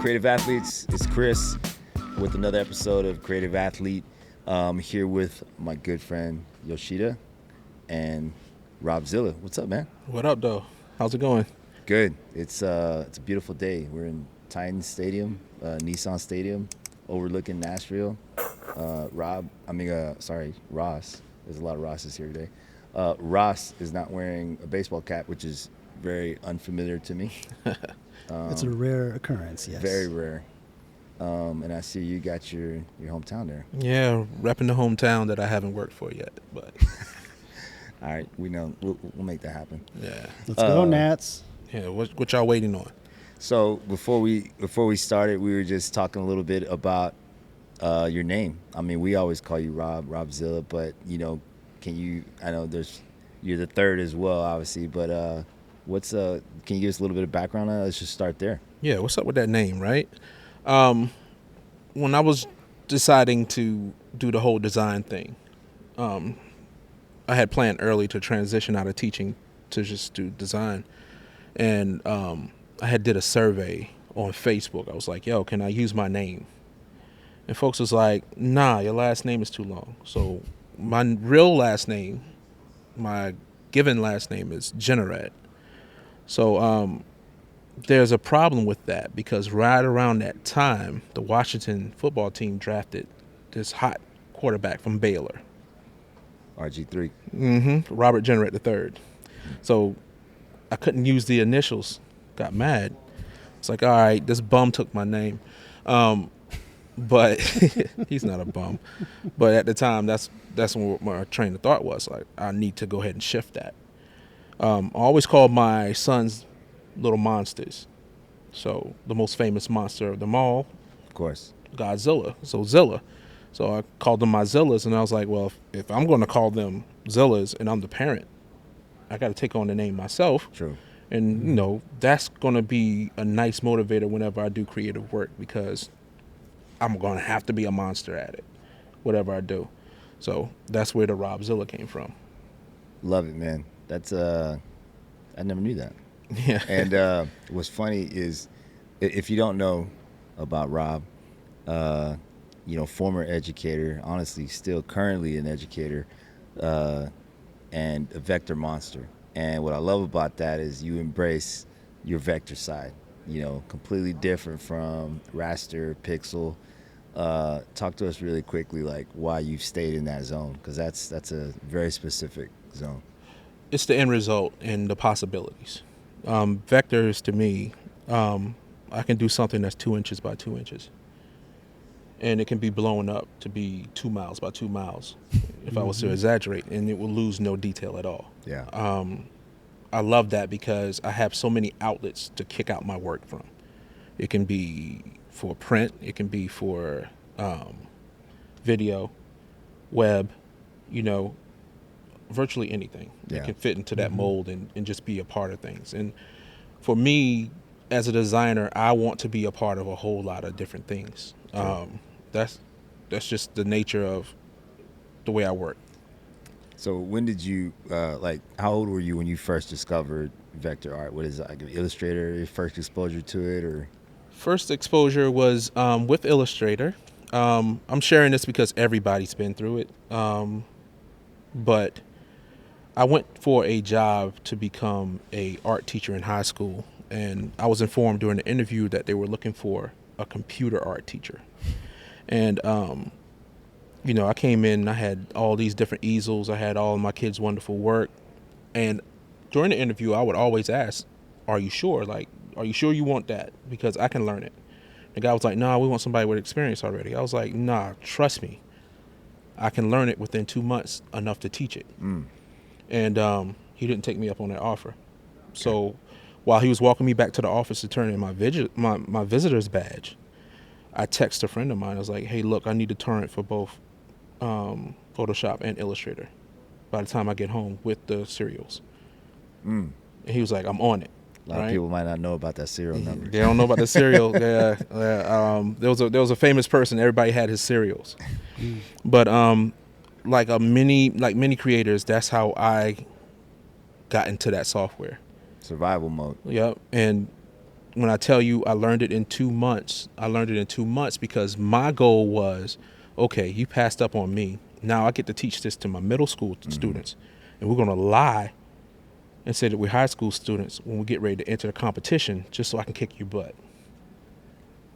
Creative Athletes? It's Chris with another episode of Creative Athlete. Here with my good friend Yoshida and Rob Zilla. What's up, man? What up, though? How's it going? Good. It's a beautiful day. We're in Titan Stadium, Nissan Stadium, overlooking Nashville. Ross. There's a lot of Rosses here today. Ross is not wearing a baseball cap, which is very unfamiliar to me. It's a rare occurrence, yes. Very rare. And I see you got your hometown there. Yeah, repping the hometown that I haven't worked for yet, but All right, we know we'll make that happen. yeah. Let's go, Nats. Yeah, what y'all waiting on? So before we started, we were just talking a little bit about your name. I mean, we always call you Rob Zilla, but I know you're the third as well, obviously, but can you give us a little bit of background on it? Let's just start there. Yeah, what's up with that name, right? When I was deciding to do the whole design thing, I had planned early to transition out of teaching to just do design. And I had did a survey on Facebook. I was like, yo, can I use my name? And folks was like, nah, your last name is too long. So my real last name, my given last name is Generad. So there's a problem with that because right around that time, the Washington football team drafted this hot quarterback from Baylor. RG3. Robert Generat III. So I couldn't use the initials. Got mad. It's like, all right, this bum took my name. But he's not a bum. But at the time, that's what my train of thought was. Like, I need to go ahead and shift that. I always called my sons little monsters. So the most famous monster of them all, Of course. Godzilla. So Zilla. So I called them my Zillas, and I was like, well, if I'm going to call them Zillas and I'm the parent, I got to take on the name myself. True. And, that's going to be a nice motivator whenever I do creative work because I'm going to have to be a monster at it, whatever I do. So that's where the Rob Zilla came from. Love it, man. That's I never knew that. Yeah. And what's funny is, if you don't know about Rob, former educator, honestly, still currently an educator, and a vector monster. And what I love about that is you embrace your vector side, completely different from raster, pixel. Talk to us really quickly, like why you've stayed in that zone, because that's a very specific zone. It's the end result and the possibilities. Vectors, to me, I can do something that's 2 inches by 2 inches. And it can be blown up to be 2 miles by 2 miles, if I was to exaggerate, and it will lose no detail at all. Yeah. I love that because I have so many outlets to kick out my work from. It can be for print, it can be for video, web, virtually anything. Yeah. It can fit into that mold and just be a part of things. And for me, as a designer, I want to be a part of a whole lot of different things. Sure. That's just the nature of the way I work. So when did you, how old were you when you first discovered vector art? What is it, like an illustrator, your first exposure to it, or? First exposure was with Illustrator. I'm sharing this because everybody's been through it. But I went for a job to become a art teacher in high school, and I was informed during the interview that they were looking for a computer art teacher. And I came in and I had all these different easels. I had all of my kids' wonderful work. And during the interview, I would always ask, are you sure? Like, are you sure you want that? Because I can learn it. The guy was like, nah, we want somebody with experience already. I was like, nah, trust me. I can learn it within 2 months, enough to teach it. And he didn't take me up on that offer. Okay. So while he was walking me back to the office to turn in my visitor's badge, I texted a friend of mine. I was like, hey, look, I need a torrent for both Photoshop and Illustrator by the time I get home with the serials. And he was like, I'm on it. A lot of people might not know about that serial number. They don't know about the serial. There was a famous person. Everybody had his serials. But like many creators, that's how I got into that software. Survival mode. Yep. And when I tell you I learned it in 2 months, I learned it in 2 months because my goal was, okay, you passed up on me. Now I get to teach this to my middle school students, and we're going to lie and say that we're high school students when we get ready to enter the competition, just so I can kick your butt.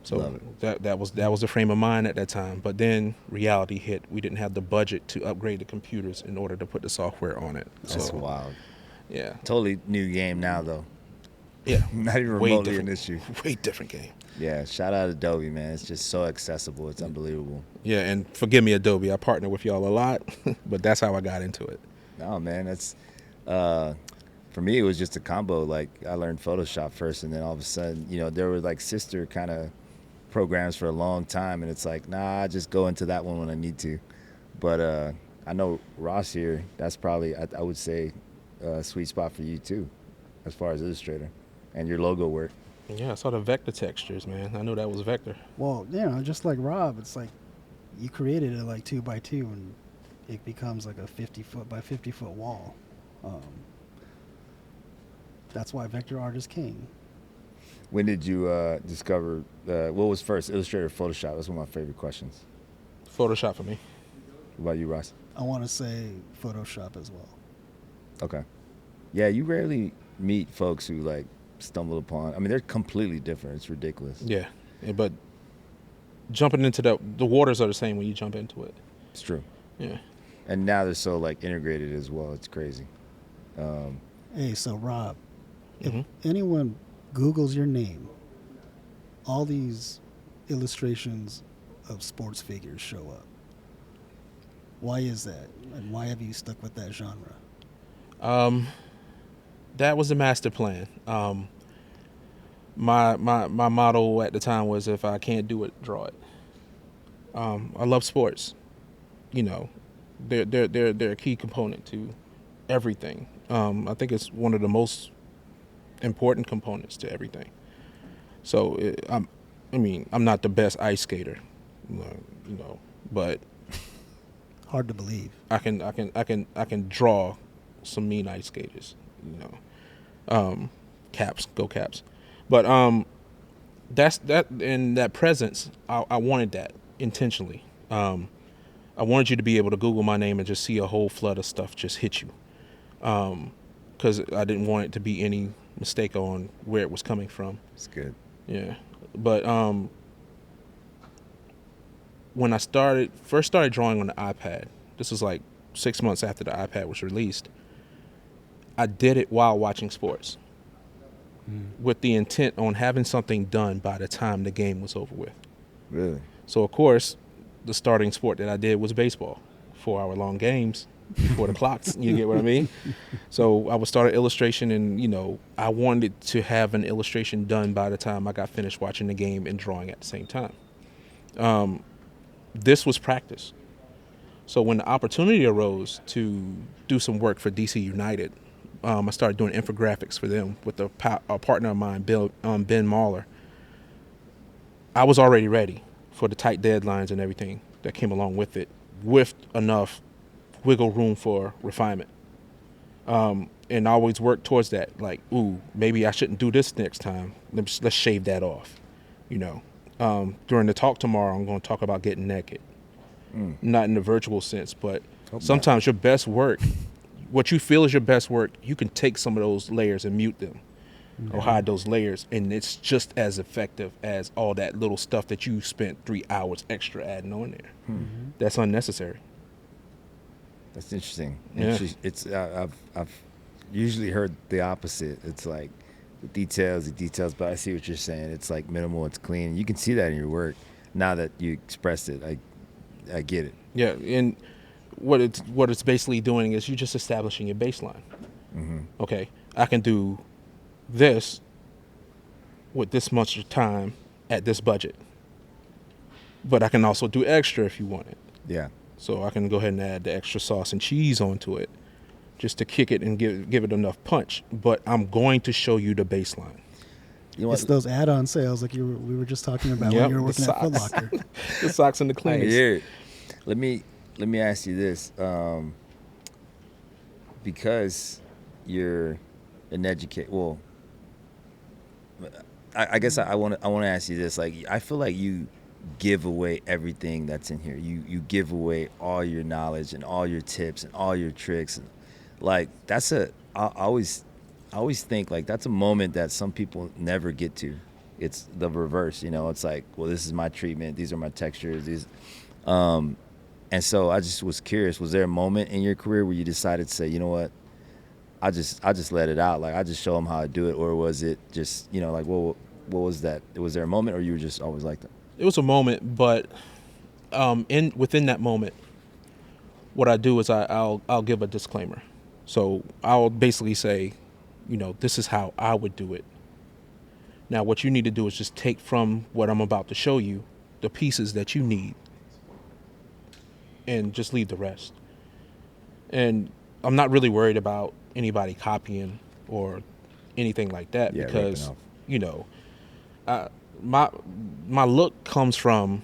So that was the frame of mind at that time. But then reality hit. We didn't have the budget to upgrade the computers in order to put the software on it. That's wild. Yeah. Totally new game now, though. Yeah. Not even remotely an issue. Way different game. Yeah. Shout out Adobe, man. It's just so accessible. It's unbelievable. Yeah, and forgive me, Adobe. I partner with y'all a lot, but that's how I got into it. No, man. That's for me. It was just a combo. Like I learned Photoshop first, and then all of a sudden, there were like sister kind of programs for a long time, and it's like, nah, I just go into that one when I need to. But I know Ross here, that's probably I would say a sweet spot for you too, as far as Illustrator and your logo work. Yeah, I saw the vector textures, man. I knew that was vector. Well, just like Rob, it's like you created it like 2x2, and it becomes like a 50-foot by 50-foot wall. That's why vector art is king. When did you discover, what was first, Illustrator or Photoshop? That's one of my favorite questions. Photoshop for me. What about you, Ross? I want to say Photoshop as well. Okay. Yeah, you rarely meet folks who like stumble upon, I mean, they're completely different. It's ridiculous. Yeah, but jumping into the waters are the same when you jump into it. It's true. Yeah. And now they're so like integrated as well. It's crazy. Hey, so Rob, if anyone Googles your name, all these illustrations of sports figures show up. Why is that? And why have you stuck with that genre? That was the master plan. My motto at the time was, if I can't do it, draw it. I love sports. They're a key component to everything. I think it's one of the most important components to everything. So I'm not the best ice skater, but hard to believe. I can draw some mean ice skaters, Caps, go Caps. But that's that, and that presence, I wanted that intentionally. I wanted you to be able to Google my name and just see a whole flood of stuff just hit you, because I didn't want it to be any mistake on where it was coming from. It's good. Yeah, but when I first started drawing on the iPad, this was like 6 months after the iPad was released. I did it while watching sports, with the intent on having something done by the time the game was over with. Really? So of course, the starting sport that I did was baseball, 4-hour-long games before the clocks. You get what I mean? So I would start an illustration, and I wanted to have an illustration done by the time I got finished watching the game and drawing at the same time. This was practice. So when the opportunity arose to do some work for DC United, I started doing infographics for them with a partner of mine, Ben Mahler. I was already ready for the tight deadlines and everything that came along with it, with enough wiggle room for refinement. And I always work towards that, like, maybe I shouldn't do this next time. Let's shave that off. During the talk tomorrow, I'm going to talk about getting naked. Not in the virtual sense, but sometimes your best work, what you feel is your best work, you can take some of those layers and mute them or hide those layers, and it's just as effective as all that little stuff that you spent 3 hours extra adding on there. That's unnecessary. That's interesting. Yeah. It's I've usually heard the opposite. It's like the details, but I see what you're saying. It's like minimal, it's clean. You can see that in your work. Now that you expressed it, I get it. Yeah, and what it's basically doing is you're just establishing your baseline. Okay, I can do this with this much time at this budget, but I can also do extra if you want it. Yeah. So I can go ahead and add the extra sauce and cheese onto it, just to kick it and give it enough punch. But I'm going to show you the baseline. It's those add-on sales like we were just talking about when you were working at Foot Locker. The socks and the I cleaners. hear it. Let me ask you this, because you're an educator. Well, I guess I want to ask you this. Like, I feel like you give away everything that's in here. You give away all your knowledge and all your tips and all your tricks, and like that's a I always think like that's a moment that some people never get to. It's the reverse, you know. It's like, well, this is my treatment. These are my textures. Um, and so I just was curious. Was there a moment in your career where you decided to say, you know what, I just let it out. Like I just show them how to do it, or was it just, you know, like what was that? Was there a moment, or you were just always like that? It was a moment, but within that moment, what I do is I'll give a disclaimer. So I'll basically say, you know, this is how I would do it. Now, what you need to do is just take from what I'm about to show you the pieces that you need and just leave the rest. And I'm not really worried about anybody copying or anything like that, Yeah, because, ripping off. you know, my look comes from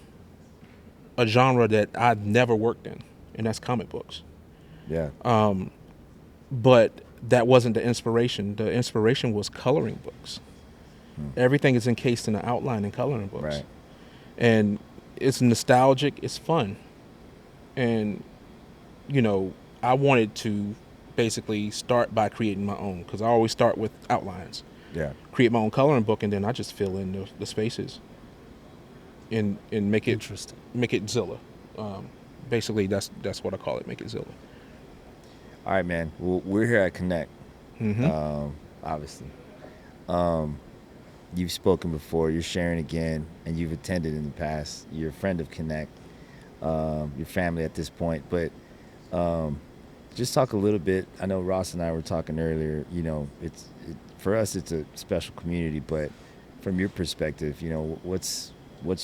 a genre that I've never worked in, and that's comic books. Yeah. But that wasn't the inspiration. The inspiration was coloring books. Everything is encased in the outline and coloring books. Right. And it's nostalgic, it's fun. And, you know, I wanted to basically start by creating my own, because I always start with outlines. Yeah. Create my own coloring book, and then I just fill in the spaces and make it Interesting. make it Zilla. Basically, that's what I call it. Make it Zilla. All right, man. Well, we're here at Connect. Mm-hmm. Obviously. You've spoken before. You're sharing again, and you've attended in the past. You're a friend of Connect. Your family at this point, but just talk a little bit. I know Ross and I were talking earlier. You know, for us, it's a special community. But from your perspective, you know, what's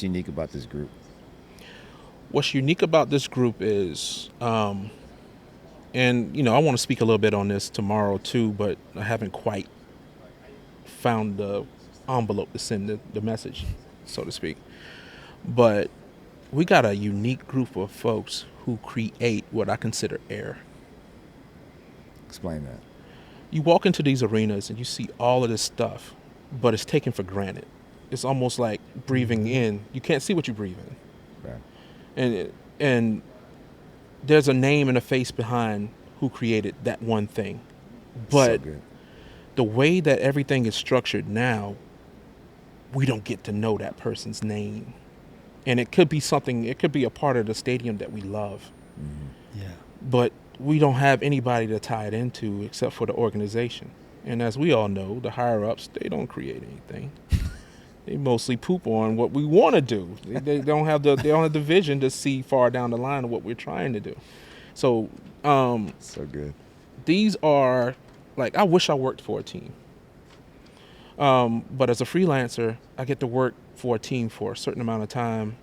unique about this group? What's unique about this group is, and you know, I want to speak a little bit on this tomorrow too, but I haven't quite found the envelope to send the message, so to speak. But we got a unique group of folks who create what I consider air. Explain that. You walk into these arenas and you see all of this stuff, but it's taken for granted. It's almost like breathing in. You can't see what you breathe in. Right. And there's a name and a face behind who created that one thing. But So good. the way that everything is structured now, we don't get to know that person's name. And it could be a part of the stadium that we love. Mm-hmm. Yeah. But we don't have anybody to tie it into except for the organization. And as we all know, the higher ups, they don't create anything. They mostly poop on what we want to do. They don't have the vision to see far down the line of what we're trying to do. So So good. these are, like, I wish I worked for a team. But as a freelancer, I get to work for a team for a certain amount of time.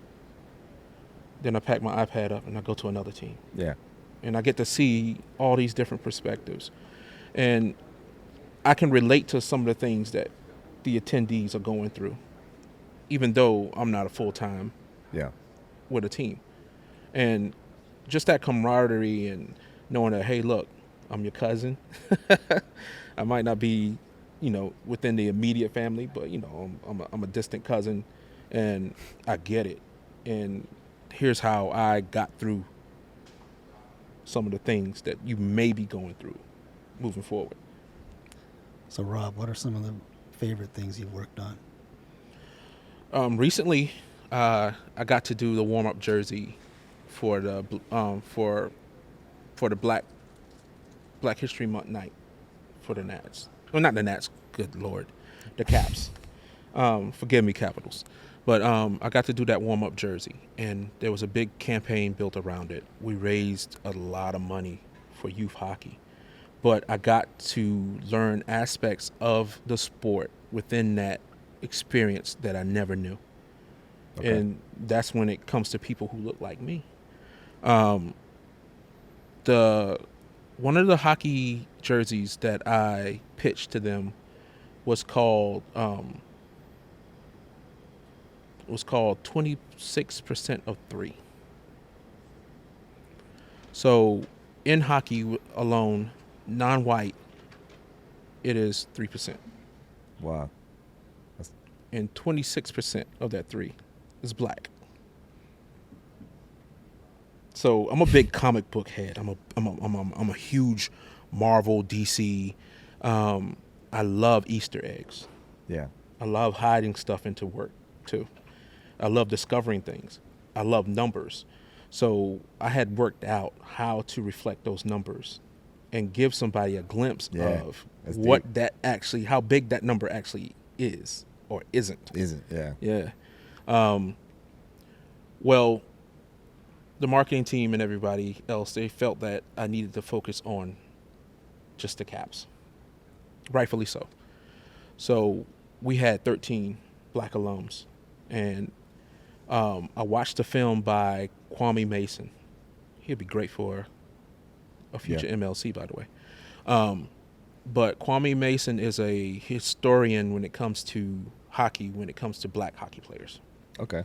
Then I pack my iPad up and I go to another team. Yeah. And I get to see all these different perspectives. And I can relate to some of the things that the attendees are going through, even though I'm not a full-time Yeah. with a team. And just that camaraderie and knowing that, hey, look, I'm your cousin. I might not be, you know, within the immediate family, but, you know, I'm a distant cousin, and I get it. And here's how I got through some of the things that you may be going through moving forward. So, Rob, what are some of the favorite things you've worked on? Recently, I got to do the warm-up jersey for the Black History Month night for the Nats. Well, not the Nats. Good Lord, the Caps. Forgive me, Capitals. But I got to do that warm-up jersey, and there was a big campaign built around it. We raised a lot of money for youth hockey, but I got to learn aspects of the sport within that experience that I never knew. Okay. And that's when it comes to people who look like me. One of the hockey jerseys that I pitched to them was called 26% of 3. So in hockey alone, non-white, it is 3%. Wow. and 26% of that 3 is black. So I'm a big comic book head. I'm a huge Marvel, DC. I love Easter eggs. Yeah. I love hiding stuff into work too. I love discovering things. I love numbers. So I had worked out how to reflect those numbers and give somebody a glimpse of that's what deep. that actually, how big that number actually is or isn't. Yeah. Yeah. Well, the marketing team and everybody else, they felt that I needed to focus on just the Caps. Rightfully so. So we had 13 black alums, and I watched a film by Kwame Mason. He'd be great for a future MLC, by the way. But Kwame Mason is a historian when it comes to hockey, when it comes to black hockey players. Okay.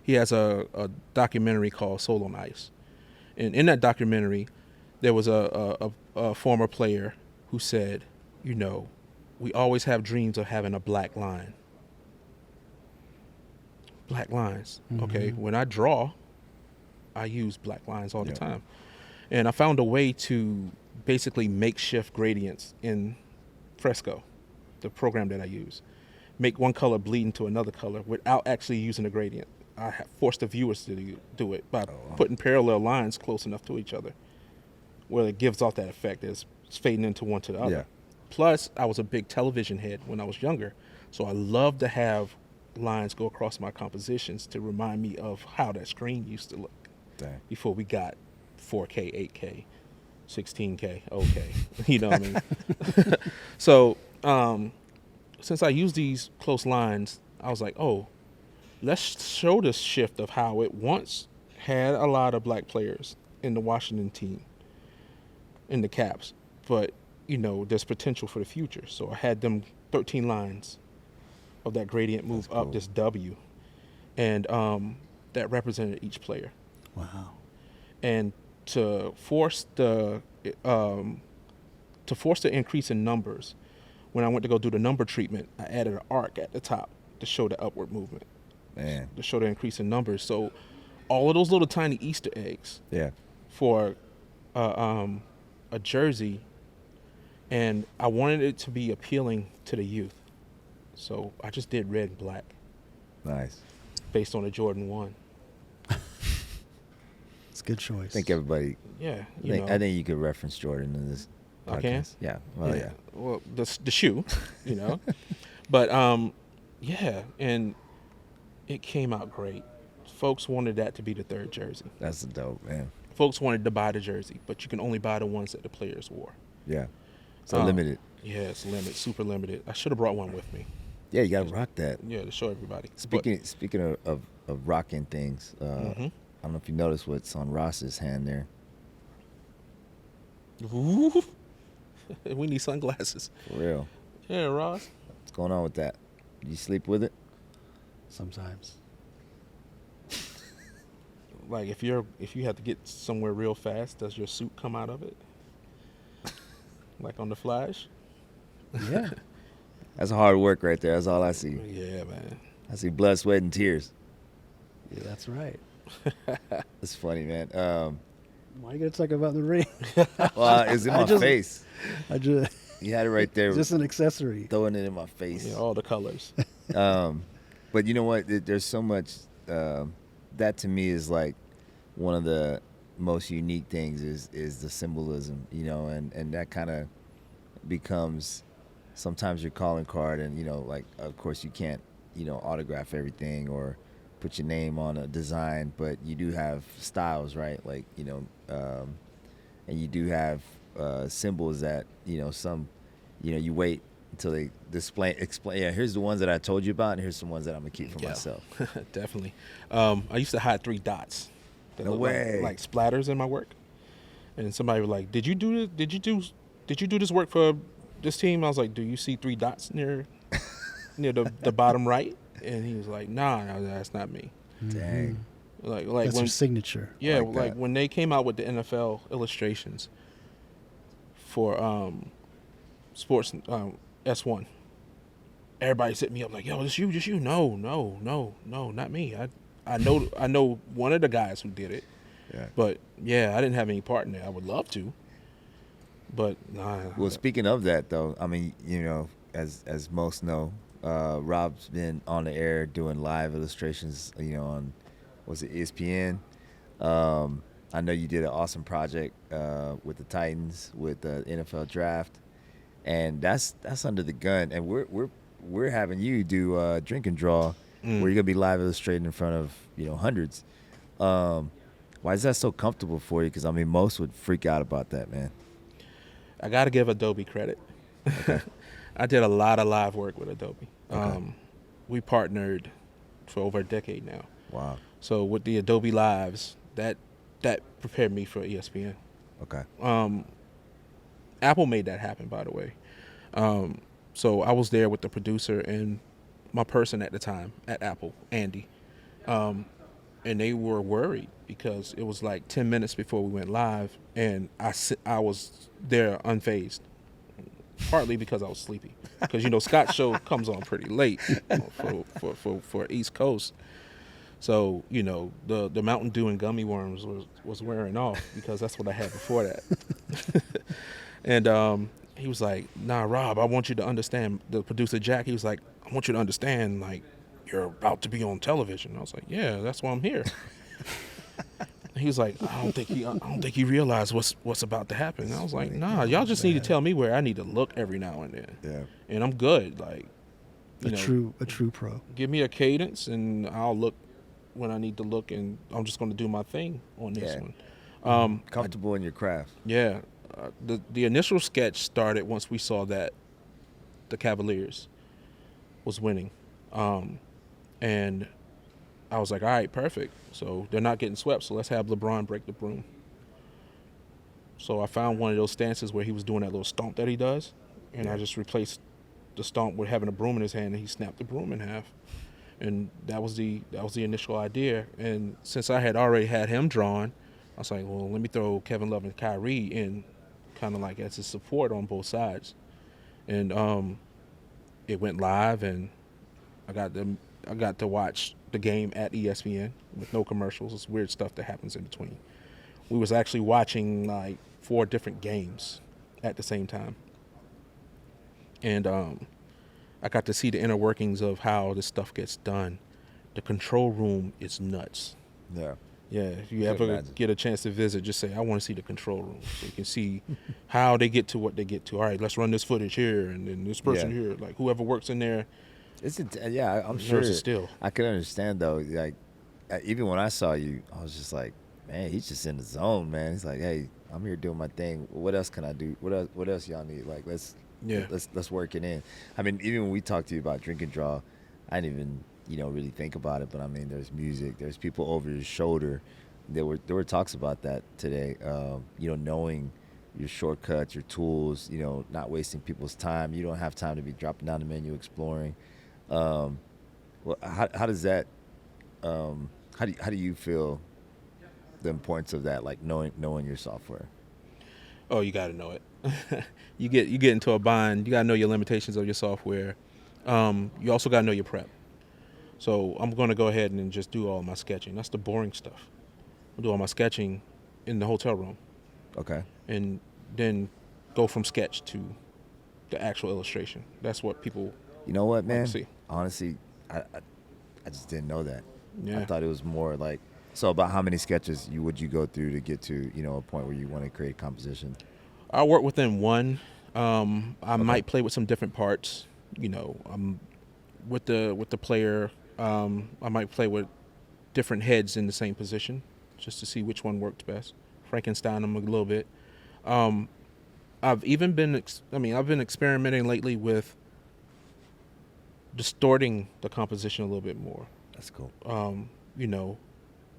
He has a documentary called Soul on Ice. And in that documentary, there was a former player who said, you know, we always have dreams of having a black line. Black lines. Mm-hmm. Okay. When I draw, I use black lines all the time. And I found a way to basically makeshift gradients in Fresco, the program that I use. Make one color bleed into another color without actually using a gradient. I forced the viewers to do it by putting parallel lines close enough to each other where it gives off that effect as it's fading into one to the other. Yeah. Plus, I was a big television head when I was younger, so I loved to have lines go across my compositions to remind me of how that screen used to look before we got 4K, 8K, 16K, okay. You know what I mean? So, since I use these close lines, I was like, oh, let's show this shift of how it once had a lot of black players in the Washington team, in the Caps. But, you know, there's potential for the future. So I had them 13 lines of that gradient move up this W. And that represented each player. Wow. And to force the increase in numbers, when I went to go do the number treatment, I added an arc at the top to show the upward movement. Man. To show the increase in numbers. So all of those little tiny Easter eggs for a jersey, and I wanted it to be appealing to the youth. So I just did red and black. Nice. Based on the Jordan 1. It's a good choice. I think everybody. Yeah. I think you could reference Jordan in this podcast. I can? Yeah. Well, yeah. Well, the shoe, you know. But, yeah, and it came out great. Folks wanted that to be the third jersey. That's dope, man. Folks wanted to buy the jersey, but you can only buy the ones that the players wore. Yeah. So limited. Yeah, it's limited, super limited. I should have brought one with me. Yeah, you got to rock that. Yeah, to show everybody. Speaking of rocking things, I don't know if you noticed what's on Ross's hand there. Ooh. We need sunglasses. For real. Yeah, Ross. What's going on with that? Do you sleep with it? Sometimes. Like if you have to get somewhere real fast, does your suit come out of it? Like on The Flash? Yeah. That's hard work right there. That's all I see. Yeah, man. I see blood, sweat, and tears. Yeah, that's right. That's funny, man. Why are you going to talk about the ring? Well, it's in my face. You had it right there. It's just an accessory. Throwing it in my face. Yeah, all the colors. But you know what? There's so much. That to me is like one of the most unique things is the symbolism, you know, and that kind of becomes sometimes your calling card. And, you know, like, of course you can't, you know, autograph everything or put your name on a design, but you do have styles, right? Like, you know, and you do have symbols that, you know, some, you know, you wait until they explain. Yeah, here's the ones that I told you about, and here's some ones that I'm gonna keep for myself. Definitely. I used to hide 3 dots. No way. Like splatters in my work, and somebody was like, "Did you do this work for this team?" I was like, "Do you see 3 dots near the bottom right?" And he was like, "Nah, no, that's not me." Dang. Like that's when, your signature. Yeah, like when they came out with the NFL illustrations for sports S1, everybody's hitting me up like, yo, just you. No, not me. I know one of the guys who did it, Yeah. but yeah, I didn't have any part in it. I would love to, but nah. Well, speaking of that, though, I mean, you know, as most know, Rob's been on the air doing live illustrations. You know, on was it ESPN? I know you did an awesome project with the Titans with the NFL draft, and that's under the gun. And we're having you do drink and draw, where you're gonna be live illustrating in front of hundreds. Why is that so comfortable for you? Because I mean, most would freak out about that, man. I got to give Adobe credit. Okay. I did a lot of live work with Adobe. Okay. We partnered for over a decade now. Wow. So with the Adobe Lives, that prepared me for ESPN. Okay. Apple made that happen, by the way. So I was there with the producer and my person at the time at Apple, Andy. And they were worried because it was like 10 minutes before we went live, and I was there unfazed, partly because I was sleepy. Because Scott's show comes on pretty late for East Coast, so the Mountain Dew and gummy worms was wearing off because that's what I had before that. And he was like, "Nah, Rob, I want you to understand." The producer Jack, he was like, "I want you to understand, like, you're about to be on television." I was like, "Yeah, that's why I'm here." He was like, I don't think he realized what's about to happen. And I was like, "Nah, y'all just need to tell me where I need to look every now and then." Yeah. And I'm good. Like, A true pro. give me a cadence and I'll look when I need to look, and I'm just going to do my thing on this one. Comfortable in your craft. Yeah. The initial sketch started once we saw that the Cavaliers was winning. And I was like, all right, perfect. So they're not getting swept, so let's have LeBron break the broom. So I found one of those stances where he was doing that little stomp that he does, and I just replaced the stomp with having a broom in his hand, and he snapped the broom in half. And that was the initial idea. And since I had already had him drawn, I was like, well, let me throw Kevin Love and Kyrie in kind of like as a support on both sides. And it went live, and I got to watch the game at ESPN with no commercials. It's weird stuff that happens in between. We was actually watching like 4 different games at the same time. And I got to see the inner workings of how this stuff gets done. The control room is nuts. Yeah. Yeah, if you ever get a chance to visit, just say, I want to see the control room. So you can see how they get to what they get to. All right, let's run this footage here, and then this person here. Like, whoever works in there. I'm sure. Still. I can understand, though. Like, even when I saw you, I was just like, man, he's just in the zone, man. He's like, hey, I'm here doing my thing. What else can I do? What else y'all need? Like, let's work it in. I mean, even when we talked to you about drink and draw, I didn't even really think about it. But I mean, there's music, there's people over your shoulder. There were talks about that today. Knowing your shortcuts, your tools. Not wasting people's time. You don't have time to be dropping down the menu exploring. Well, how does that? How do you feel the importance of that? Like knowing your software. Oh, you got to know it. You get into a bind. You got to know your limitations of your software. You also got to know your prep. So I'm going to go ahead and just do all my sketching. That's the boring stuff. I'll do all my sketching in the hotel room. Okay. And then go from sketch to the actual illustration. That's what people. You know what, man? See. Honestly, I just didn't know that. Yeah. I thought it was more like. So about how many sketches would you go through to get to a point where you want to create a composition? I work within one. I might play with some different parts. With the player. I might play with different heads in the same position just to see which one worked best. Frankenstein them a little bit. I've been experimenting lately with distorting the composition a little bit more. That's cool.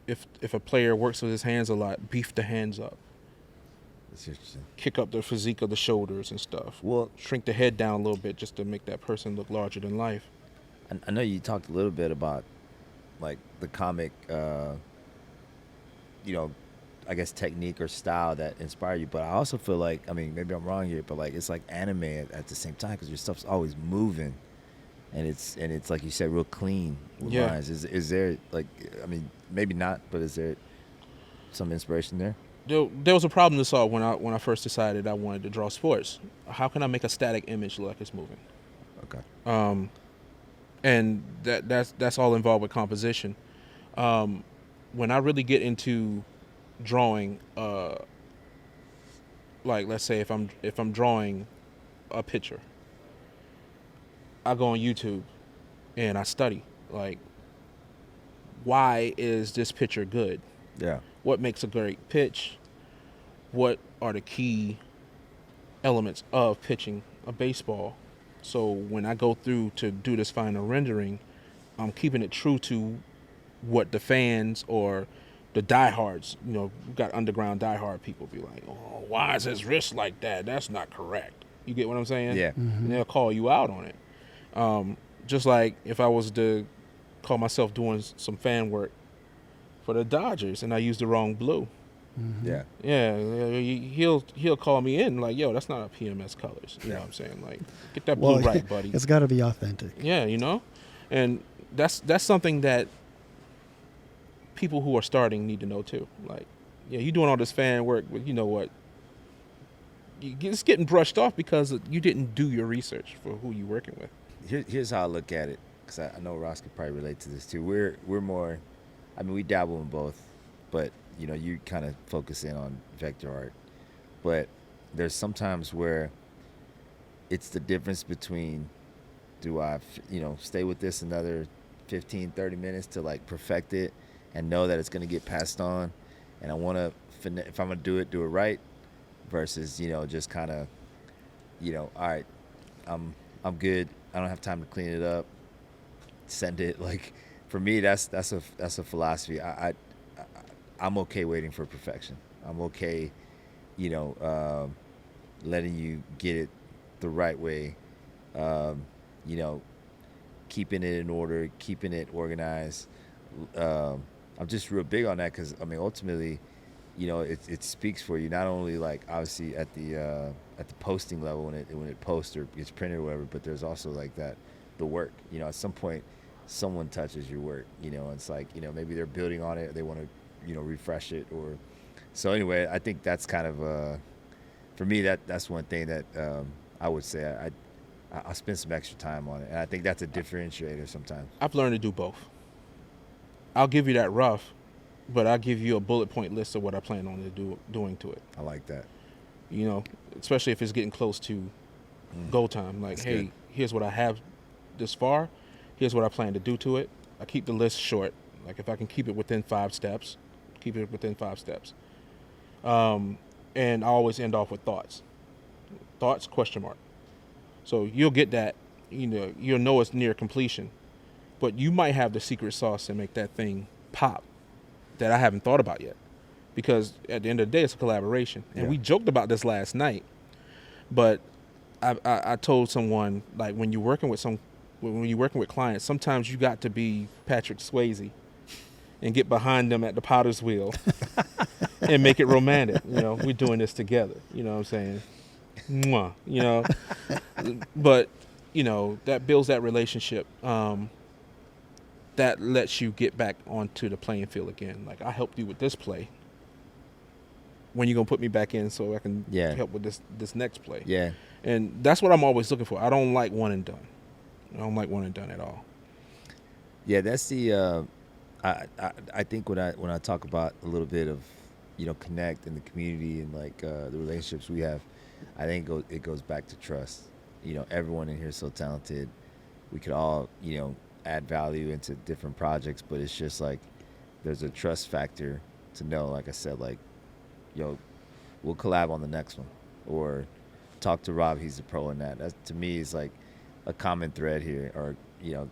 If a player works with his hands a lot, beef the hands up. That's interesting. Kick up the physique of the shoulders and stuff. Well, shrink the head down a little bit just to make that person look larger than life. I know you talked a little bit about like the comic, I guess technique or style that inspired you, but I also feel like, I mean, maybe I'm wrong here, but like it's like anime at the same time because your stuff's always moving. and it's like you said, real clean with Yeah. lines. Is there like, I mean, maybe not, but is there some inspiration there? There was a problem to solve when I first decided I wanted to draw sports. How can I make a static image look like it's moving? Okay. And that's all involved with composition. When I really get into drawing, like let's say if I'm drawing a picture, I go on YouTube and I study like, why is this picture good? Yeah. What makes a great pitch? What are the key elements of pitching a baseball? So when I go through to do this final rendering, I'm keeping it true to what the fans or the diehards, we got underground diehard people be like, oh, why is his wrist like that? That's not correct. You get what I'm saying? Yeah. And they'll call you out on it. Just like if I was to call myself doing some fan work for the Dodgers and I used the wrong blue. Yeah. Yeah, he'll call me in like, yo, that's not a PMS colors. You know what I'm saying? Like, get that blue right, buddy. It's got to be authentic. Yeah, and that's something that people who are starting need to know too. Like, yeah, you doing all this fan work, but you know what? It's getting brushed off because you didn't do your research for who you're working with. Here's how I look at it, because I know Ross could probably relate to this too. We're more, I mean, we dabble in both, but you kind of focus in on vector art. But there's sometimes where it's the difference between, do I stay with this another 15, 30 minutes to like perfect it and know that it's going to get passed on, and I want to, if I'm going to do it right, versus just kind of all right, I'm good, I don't have time to clean it up, send it. Like, for me, that's a philosophy. I'm okay waiting for perfection. I'm okay, letting you get it the right way, keeping it in order, keeping it organized. I'm just real big on that because, I mean, ultimately, it speaks for you, not only like obviously at the posting level when it posts or gets printed or whatever, but there's also like the work. At some point, someone touches your work. It's like maybe they're building on it, they want to refresh it, or so. Anyway, I think that's kind of for me, that's one thing that I would say I spend some extra time on it, and I think that's a differentiator sometimes. I've learned to do both. I'll give you that rough, but I'll give you a bullet point list of what I plan on doing to it. I like that. Especially if it's getting close to go time. Like, That's hey, good. Here's what I have this far. Here's what I plan to do to it. I keep the list short. Like, if I can keep it within 5 steps, keep it within 5 steps. And I always end off with thoughts. Thoughts, question mark. So you'll get that, you'll know it's near completion. But you might have the secret sauce to make that thing pop that I haven't thought about yet. Because at the end of the day, it's a collaboration. And we joked about this last night. But I told someone, like, when you're working with clients, sometimes you got to be Patrick Swayze and get behind them at the potter's wheel and make it romantic. We're doing this together. You know what I'm saying? Mwah, But, that builds that relationship. That lets you get back onto the playing field again. Like, I helped you with this play. When you gonna put me back in so I can help with this next play? Yeah. And that's what I'm always looking for. I don't like one and done. I don't like one and done at all. Yeah, that's the. I think when I talk about a little bit of, Connect and the community and like the relationships we have, I think it goes back to trust. Everyone in here is so talented. We could all add value into different projects, but it's just like there's a trust factor to know, like I said, like, we'll collab on the next one, or talk to Rob, he's a pro in that. That to me is like a common thread here, or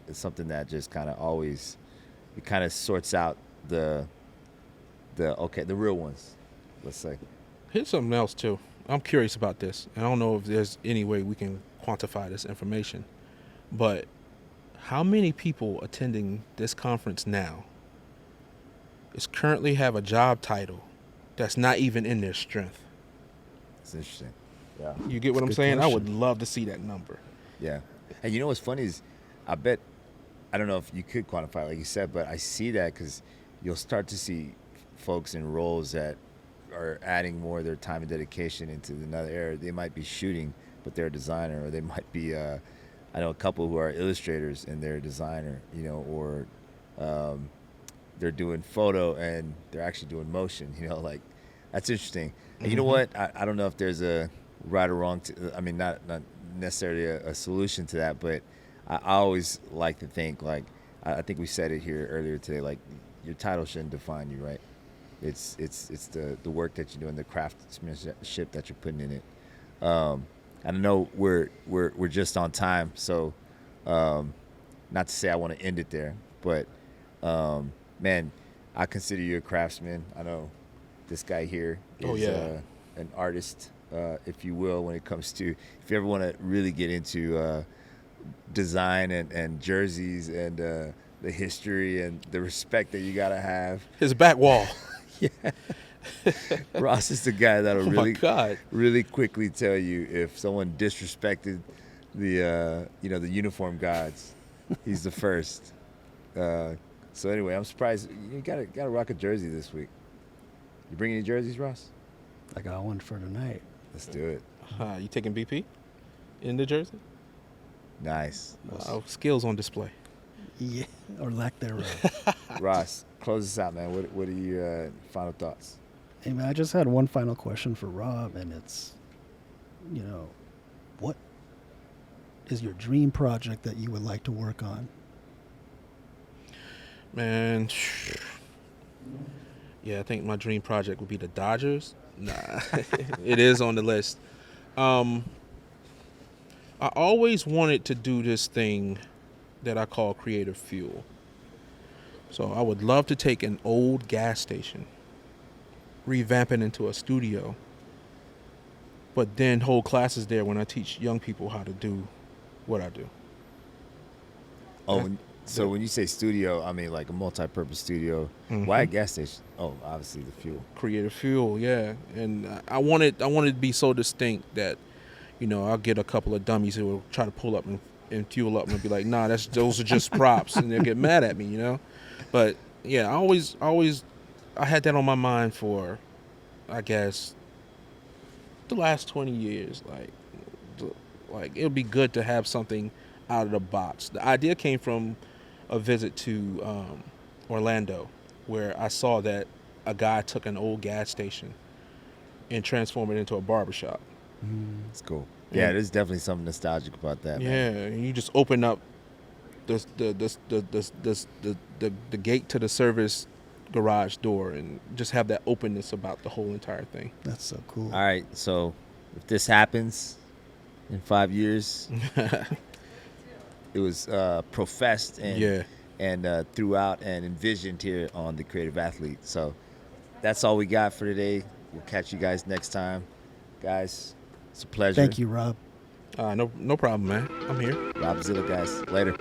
it's something that just kind of always, it kind of sorts out the real ones, let's say. Here's something else too. I'm curious about this, and I don't know if there's any way we can quantify this information, but how many people attending this conference now is currently have a job title that's not even in their strength? It's interesting. Yeah. You get what I'm saying? I would love to see that number. Yeah. And what's funny is I bet, I don't know if you could quantify, like you said, but I see that because you'll start to see folks in roles that are adding more of their time and dedication into another area. They might be shooting, but they're a designer, or they might be, I know a couple who are illustrators and they're a designer, you know, or they're doing photo and they're actually doing motion, you know, like that's interesting. And you know what? I don't know if there's a right or wrong, I mean, not necessarily a solution to that, but I always like to think, like, I think we said it here earlier today, like your title shouldn't define you, right? It's the work that you're doing, the craftsmanship that you're putting in it. I know we're just on time, so not to say I want to end it there, but man, I consider you a craftsman. I know this guy here is an artist, if you will, when it comes to, if you ever want to really get into design and jerseys and the history and the respect that you gotta have. His back wall. Yeah. Ross is the guy that'll really quickly tell you if someone disrespected the the uniform gods. He's the first. So anyway, I'm surprised you gotta rock a jersey this week. You bring any jerseys, Ross? I got one for tonight. Let's do it. You taking BP in the jersey? Nice. Skills on display. Yeah, or lack thereof. Ross, close us out, man. What are your final thoughts? Hey, man, I just had one final question for Rob, and it's, what is your dream project that you would like to work on? Man, yeah, I think my dream project would be the Dodgers. Nah, it is on the list. I always wanted to do this thing that I call creative fuel. So I would love to take an old gas station, revamp it into a studio, but then hold classes there when I teach young people how to do what I do. Oh, so when you say studio, I mean like a multi-purpose studio. Why a gas station? Oh, obviously the fuel. Creative fuel, yeah. And I wanted to be so distinct that, I'll get a couple of dummies who will try to pull up and fuel up and be like, nah, those are just props, and they'll get mad at me, But yeah, I had that on my mind for, I guess, the last 20 years. Like it would be good to have something out of the box. The idea came from a visit to Orlando, where I saw that a guy took an old gas station and transformed it into a barbershop. It's cool. Yeah, there's definitely something nostalgic about that. Yeah, man. and you just open up the gate to the service garage door and just have that openness about the whole entire thing. That's so cool. All right, so if this happens in 5 years, it was professed and throughout and envisioned here on The Creative Athlete. So that's all we got for today. We'll catch you guys next time. Guys, it's a pleasure. Thank you, Rob. No problem, man. I'm here. Rob Zilla, guys. Later.